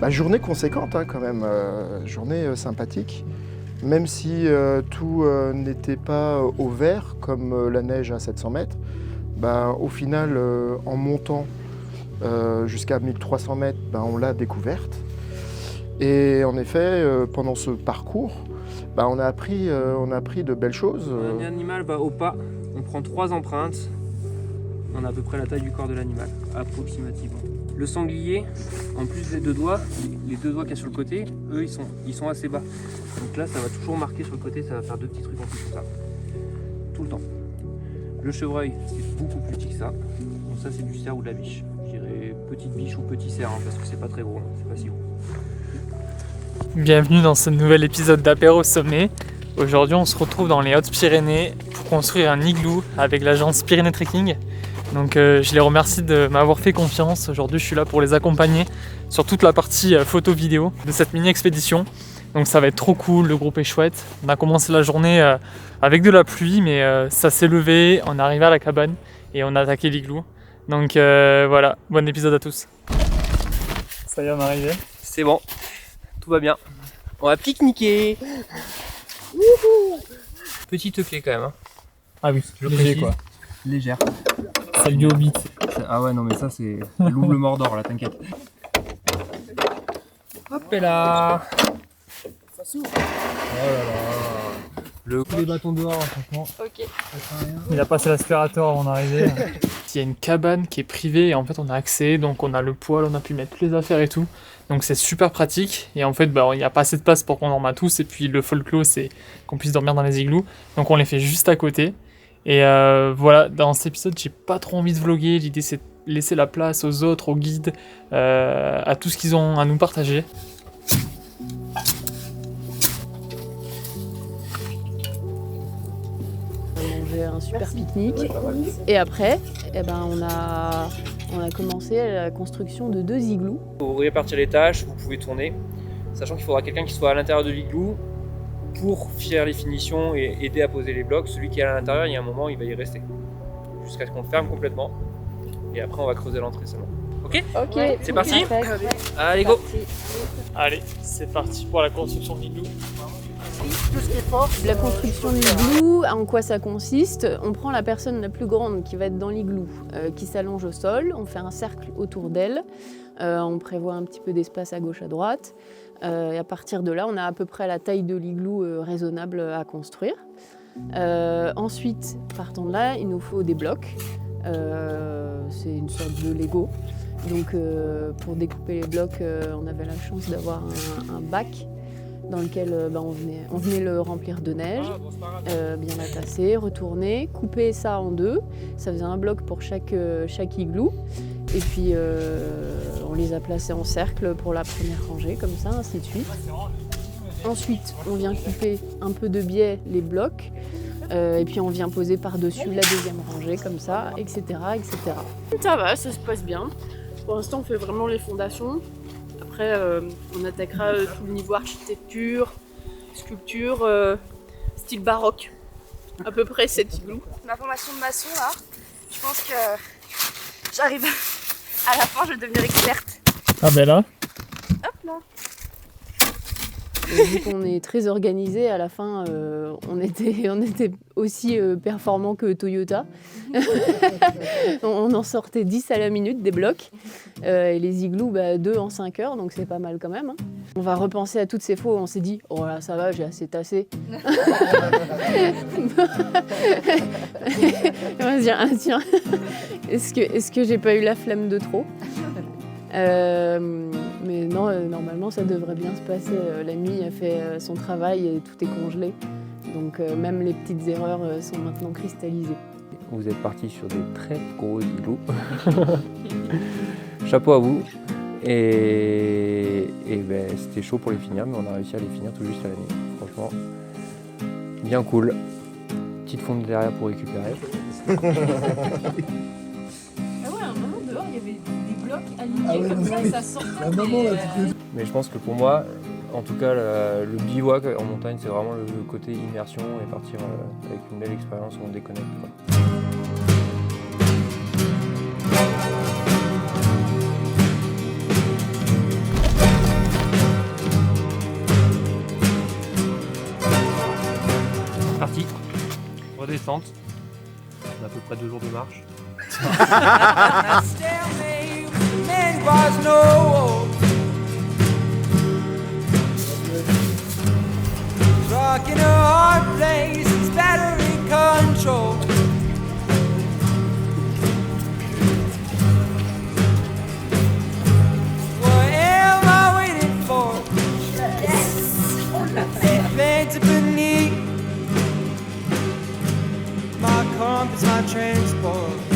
Journée conséquente quand même, journée sympathique. Même si tout n'était pas au vert comme la neige à 700 mètres, au final en montant jusqu'à 1300 mètres, on l'a découverte. Et en effet, pendant ce parcours, on a appris de belles choses. Un animal va au pas, on prend 3 empreintes, on a à peu près la taille du corps de l'animal, approximativement. Le sanglier, en plus des 2 doigts, les 2 doigts qu'il y a sur le côté, eux ils sont assez bas. Donc là ça va toujours marquer sur le côté, ça va faire 2 petits trucs en plus comme ça. Tout le temps. Le chevreuil, c'est beaucoup plus petit que ça. Donc ça c'est du cerf ou de la biche. Je dirais petite biche ou petit cerf parce que c'est pas très gros, c'est pas si gros. Bienvenue dans ce nouvel épisode d'Apéro Sommet. Aujourd'hui on se retrouve dans les Hautes-Pyrénées pour construire un igloo avec l'agence Pyrénées Trekking. Donc je les remercie de m'avoir fait confiance. Aujourd'hui je suis là pour les accompagner sur toute la partie photo-vidéo de cette mini-expédition. Donc ça va être trop cool, le groupe est chouette. On a commencé la journée avec de la pluie mais ça s'est levé, on est arrivé à la cabane et on a attaqué l'igloo. Donc voilà, bon épisode à tous. Ça y est, on est arrivé. C'est bon, tout va bien. On va pique-niquer. Petite clé quand même. Hein. Ah oui, Je léger précise. quoi. Légère. C'est du Hobbit. Ah ouais, non mais ça c'est loup le Mordor là, t'inquiète. Hop et là. Ça s'ouvre. Oh là là. Les bâtons dehors, franchement. Ok. Il a passé l'aspirateur avant d'arriver. Il y a une cabane qui est privée et en fait on a accès, donc on a le poêle, on a pu mettre toutes les affaires et tout. Donc c'est super pratique et en fait il n'y a pas assez de place pour qu'on dorme à tous et puis le folklore c'est qu'on puisse dormir dans les igloos. Donc on les fait juste à côté. Et voilà, dans cet épisode j'ai pas trop envie de vlogger, l'idée c'est de laisser la place aux autres, aux guides, à tout ce qu'ils ont à nous partager. Manger un super pique-nique et après on a commencé la construction de 2 igloos. Vous répartir les tâches, vous pouvez tourner, sachant qu'il faudra quelqu'un qui soit à l'intérieur de l'igloo pour faire les finitions et aider à poser les blocs. Celui qui est à l'intérieur, il y a un moment, il va y rester jusqu'à ce qu'on le ferme complètement et après on va creuser l'entrée seulement. Ok ? Ok, C'est parti ? Perfect. Allez go ! Allez, c'est parti pour la construction de l'igloo. La construction de l'igloo, en quoi ça consiste ? On prend la personne la plus grande qui va être dans l'igloo, qui s'allonge au sol, on fait un cercle autour d'elle, on prévoit un petit peu d'espace à gauche à droite, et à partir de là, on a à peu près la taille de l'igloo raisonnable à construire. Ensuite, partant de là, il nous faut des blocs, c'est une sorte de Lego. Donc pour découper les blocs, on avait la chance d'avoir un bac dans lequel on venait le remplir de neige, bien la tasser, retourner, couper ça en 2. Ça faisait un bloc pour chaque igloo. Et puis on les a placés en cercle pour la première rangée, comme ça, ainsi de suite. Ensuite, on vient couper un peu de biais les blocs. Et puis on vient poser par-dessus la deuxième rangée, comme ça, etc., etc. Ça va, ça se passe bien. Pour l'instant, on fait vraiment les fondations. Après, on attaquera tout le niveau architecture, sculpture, style baroque. À peu près 7 igloos. Ma formation de maçon là, je pense que j'arrive à la fin, je vais devenir experte. Ah ben là. Hop là. Et vu qu'on est très organisé, à la fin, on était aussi performants que Toyota. On en sortait 10 à la minute des blocs. Et les igloos, 2 en 5 heures, donc c'est pas mal quand même. Hein. On va repenser à toutes ces fois où on s'est dit « Oh là, ça va, j'ai assez tassé. » On va se dire « Ah tiens, est-ce que j'ai pas eu la flemme de trop ?» Mais non, normalement ça devrait bien se passer. La nuit a fait son travail et tout est congelé. Donc même les petites erreurs sont maintenant cristallisées. Vous êtes partis sur des très gros igloos. Chapeau à vous. Et c'était chaud pour les finir, mais on a réussi à les finir tout juste à la nuit. Franchement, bien cool. Petite fonte derrière pour récupérer. Ah ouais, à un moment dehors, il y avait des blocs alignés comme ça et ça sortait. Mais je pense que pour moi, en tout cas, le bivouac en montagne, c'est vraiment le côté immersion et partir avec une belle expérience où on déconnecte, quoi. parti. Redescente. On a à peu près 2 jours de marche. Rock in a hard place, it's battery control. What am I waiting for? Painted beneath my compass, my transport.